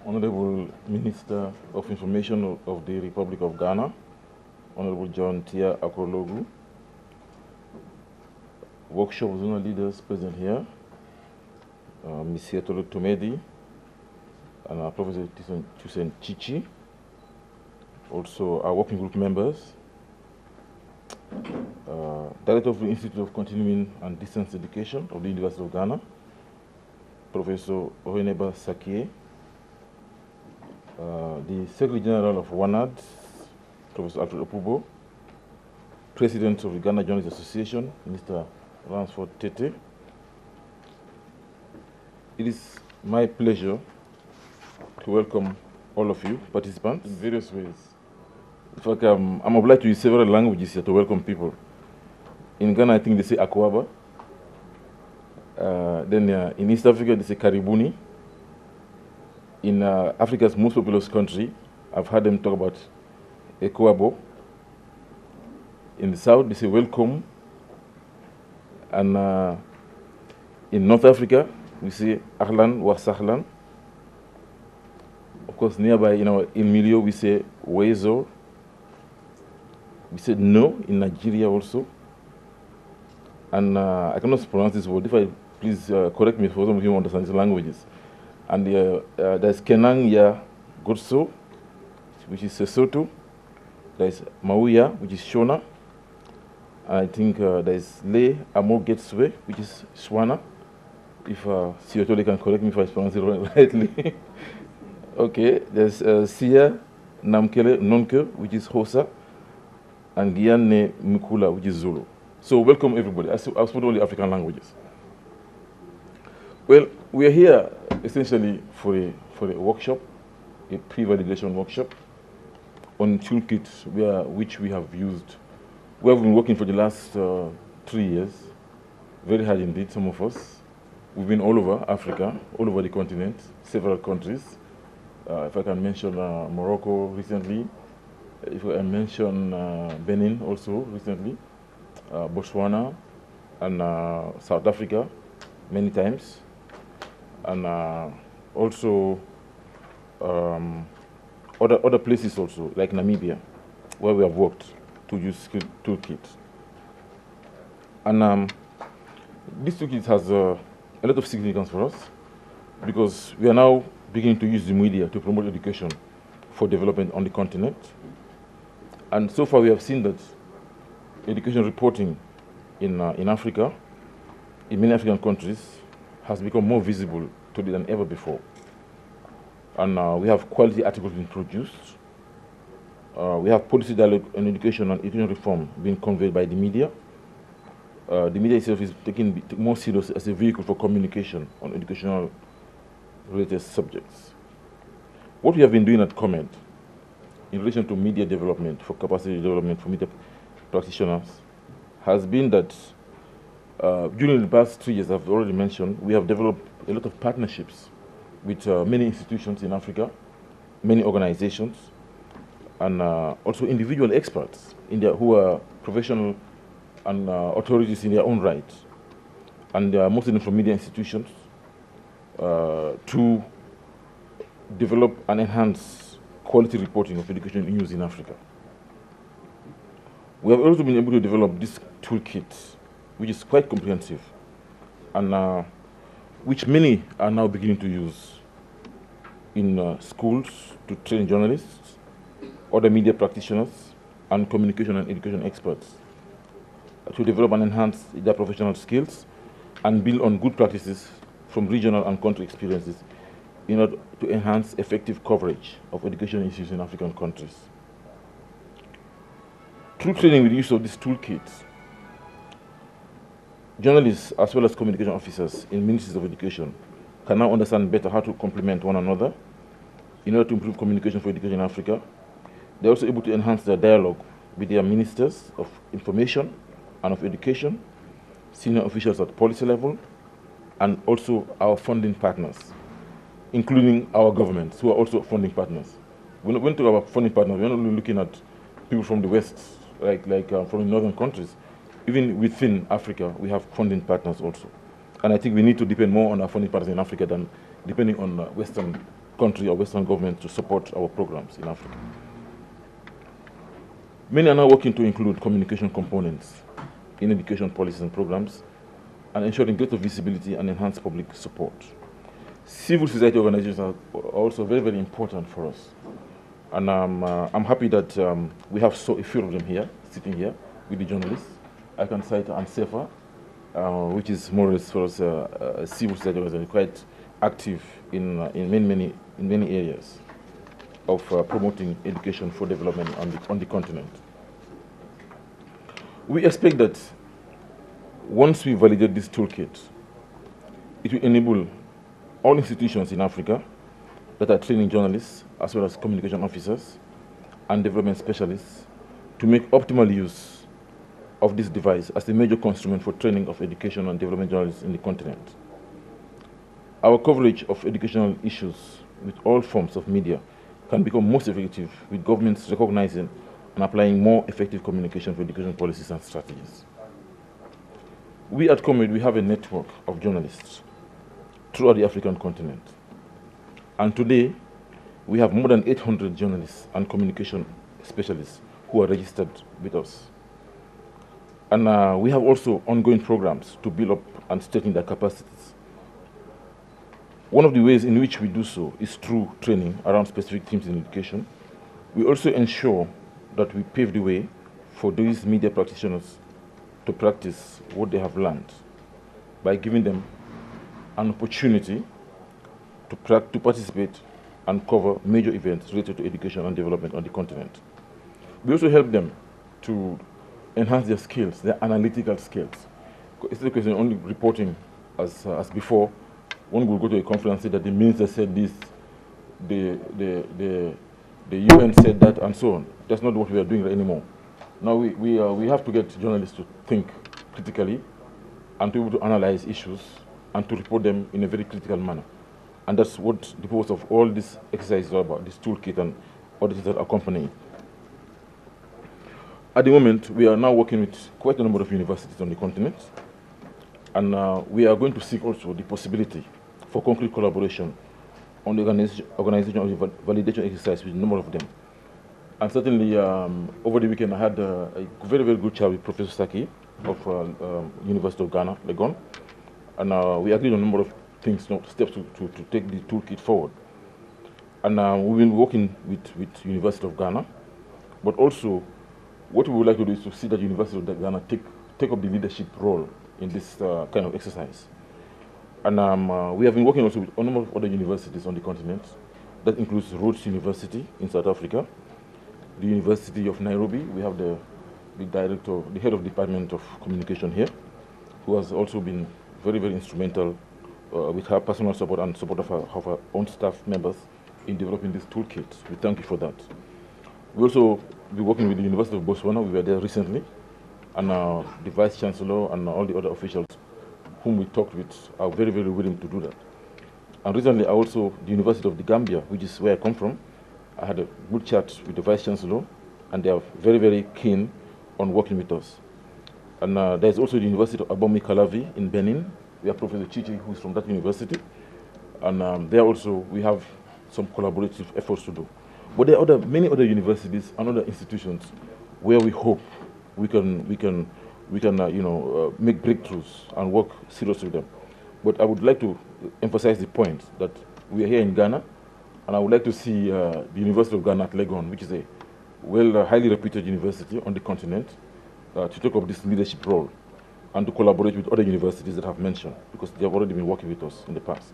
Honorable Minister of Information of the Republic of Ghana, Honorable John Tia Akrologu, workshop zonal leaders present here, Ms. Yetolo Tumedi, and Professor Tusen Chichi, also our working group members, Director of the Institute of Continuing and Distance Education of the University of Ghana, Professor Oheneba Sakie, the Secretary General of WANAD, Professor Alfred Opubo, President of the Ghana Journalists Association, Mr. Ransford Tete. It is my pleasure to welcome all of you participants in various ways. In fact, I'm obliged to use several languages here to welcome people. In Ghana, I think they say Akwaba. Then in East Africa, they say Karibuni. In Africa's most populous country, I've heard them talk about Ekwabo. In the South, they say welcome. And in North Africa, we say Ahlan wa Sahlan. Of course, nearby in Milio, we say Wezo. We said no in Nigeria also. And I cannot pronounce this word. If I please correct me for some of you who understand these languages. And there's Kenang Ya Gotso, which is Sesotho. There's Mauya, which is Shona. And I think there's Le Amo Getswe, which is Swana. If Siotole can correct me if I pronounce it rightly. Okay, there's Sia Namkele Nonke, which is Hosa. And Guyane Mukula, which is Zulu. So welcome everybody. I've spoken all the African languages. Well, we are here essentially for a workshop, a pre-validation workshop on toolkits which we have used. We have been working for the last 3 years, very hard indeed, some of us. We've been all over Africa, all over the continent, several countries. If I can mention Morocco recently, if I mention Benin also recently, Botswana, and South Africa many times, and also other places also, like Namibia, where we have worked to use skill toolkit. And this toolkit has a lot of significance for us because we are now beginning to use the media to promote education for development on the continent. And so far we have seen that education reporting in Africa, in many African countries, has become more visible today than ever before. And we have quality articles being produced. We have policy dialogue on education and education reform being conveyed by the media. The media itself is taken more serious as a vehicle for communication on educational related subjects. What we have been doing at COMED in relation to media development, for capacity development for media practitioners, has been that during the past 3 years, I've already mentioned, we have developed a lot of partnerships with many institutions in Africa, many organizations, and also individual experts who are professional and authorities in their own right, and most of them from media institutions, to develop and enhance quality reporting of education news in Africa. We have also been able to develop this toolkit, which is quite comprehensive, and which many are now beginning to use in schools to train journalists, other media practitioners, and communication and education experts to develop and enhance their professional skills and build on good practices from regional and country experiences in order to enhance effective coverage of education issues in African countries. Through training with the use of these toolkits, journalists as well as communication officers in ministries of education can now understand better how to complement one another in order to improve communication for education in Africa. They're also able to enhance their dialogue with their ministers of information and of education, senior officials at policy level, and also our funding partners, including our governments, who are also funding partners. When we talk about funding partners, we're not only looking at people from the West, like from the northern countries. Even within Africa, we have funding partners also. And I think we need to depend more on our funding partners in Africa than depending on Western country or Western government to support our programs in Africa. Many are now working to include communication components in education policies and programs and ensuring greater visibility and enhanced public support. Civil society organizations are also very, very important for us. And I'm happy that we have a few of them here, sitting here with the journalists. I can cite ANSEFA, which is more or less for us a civil society organization, quite active in many areas of promoting education for development on the continent. We expect that once we validate this toolkit, it will enable all institutions in Africa that are training journalists, as well as communication officers and development specialists, to make optimal use of this device as a major instrument for training of education and development journalists in the continent. Our coverage of educational issues with all forms of media can become most effective with governments recognizing and applying more effective communication for education policies and strategies. We at COMED, we have a network of journalists throughout the African continent. And today, we have more than 800 journalists and communication specialists who are registered with us. And we have also ongoing programs to build up and strengthen their capacities. One of the ways in which we do so is through training around specific themes in education. We also ensure that we pave the way for these media practitioners to practice what they have learned by giving them an opportunity to participate and cover major events related to education and development on the continent. We also help them to enhance their skills, their analytical skills. Instead of question only reporting as before, one will go to a conference and say that the minister said this, the UN said that, and so on. That's not what we are doing anymore. Now we have to get journalists to think critically and to be able to analyze issues and to report them in a very critical manner. And that's what the purpose of all this exercise is all about, this toolkit and all the things that accompany it. At the moment, we are now working with quite a number of universities on the continent, and we are going to seek also the possibility for concrete collaboration on the organization of the validation exercise with a number of them. And certainly, over the weekend, I had a very, very good chat with Professor Saki of University of Ghana, Legon, and we agreed on a number of things, steps to take the toolkit forward. And we've been working with University of Ghana, but also what we would like to do is to see that University of Ghana take up the leadership role in this kind of exercise. And we have been working also with a number of other universities on the continent. That includes Rhodes University in South Africa, the University of Nairobi. We have the director, the head of the Department of Communication here, who has also been very, very instrumental with her personal support and support of her own staff members in developing this toolkit. We thank you for that. We also be working with the University of Botswana. We were there recently, and the Vice Chancellor and all the other officials whom we talked with are very, very willing to do that. And recently, also the University of the Gambia, which is where I come from, I had a good chat with the Vice Chancellor, and they are very, very keen on working with us. And there's also the University of Abomi Kalavi in Benin. We have Professor Chichi, who is from that university. And there also, we have some collaborative efforts to do. But there are many other universities and other institutions where we hope we can make breakthroughs and work seriously with them. But I would like to emphasize the point that we are here in Ghana, and I would like to see the University of Ghana at Legon, which is a highly reputed university on the continent, to take up this leadership role and to collaborate with other universities that I've mentioned, because they have already been working with us in the past.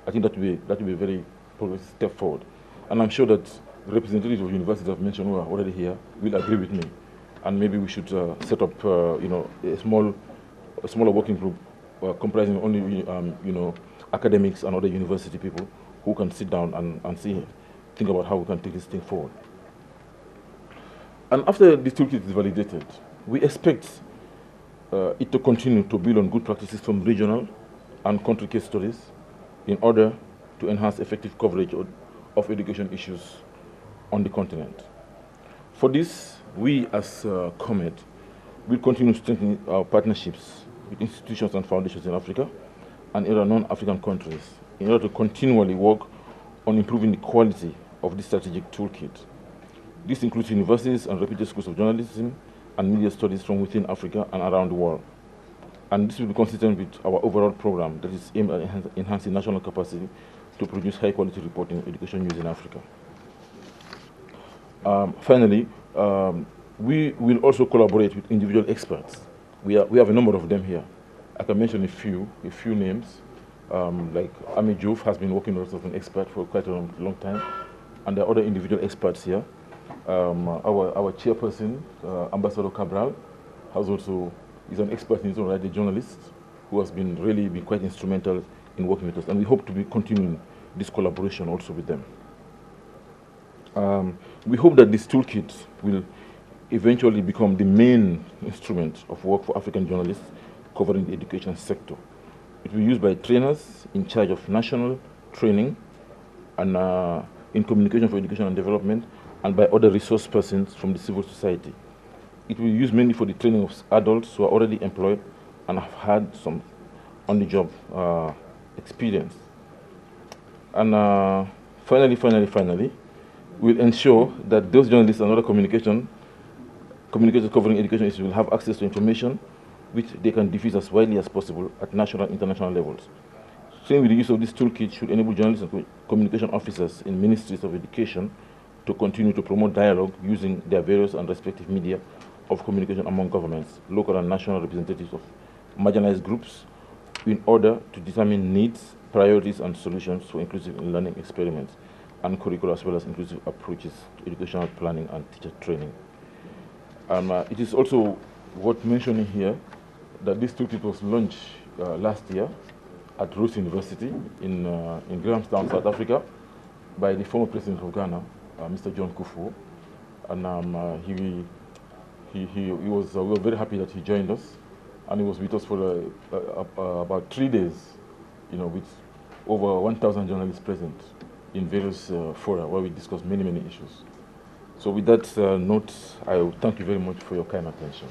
I think that will be a very progressive step forward. And I'm sure that the representatives of universities I've mentioned who are already here will agree with me. And maybe we should set up, a smaller working group comprising only, academics and other university people who can sit down and think about how we can take this thing forward. And after this toolkit is validated, we expect it to continue to build on good practices from regional and country case studies in order to enhance effective coverage of education issues on the continent. For this, we as COMED will continue strengthening our partnerships with institutions and foundations in Africa and in other non-African countries in order to continually work on improving the quality of this strategic toolkit. This includes universities and reputed schools of journalism and media studies from within Africa and around the world. And this will be consistent with our overall program that is aimed at enhancing national capacity to produce high-quality reporting education news in Africa. Finally, we will also collaborate with individual experts. We have a number of them here. I can mention a few names. Like Ami Diouf has been working with us as an expert for quite a long time, and there are other individual experts here. Our chairperson, Ambassador Cabral, is an expert in his own right, a journalist who has really been quite instrumental in working with us, and we hope to be continuing this collaboration also with them. We hope that this toolkit will eventually become the main instrument of work for African journalists covering the education sector. It will be used by trainers in charge of national training and in communication for education and development, and by other resource persons from the civil society. It will be used mainly for the training of adults who are already employed and have had some on-the-job experience. And finally, we'll ensure that those journalists and other communicators covering education issues will have access to information which they can diffuse as widely as possible at national and international levels. Same with the use of this toolkit should enable journalists and communication officers in ministries of education to continue to promote dialogue using their various and respective media of communication among governments, local and national representatives of marginalized groups in order to determine needs, priorities, and solutions for inclusive learning experiments and curricula, as well as inclusive approaches to educational planning and teacher training. It is also worth mentioning here that this toolkit was launched last year at Rose University in Grahamstown, South Africa, by the former president of Ghana, Mr. John Kufuor, and we were very happy that he joined us, and he was with us for about 3 days, with over 1,000 journalists present in various fora where we discussed many issues. So with that note, I thank you very much for your kind attention.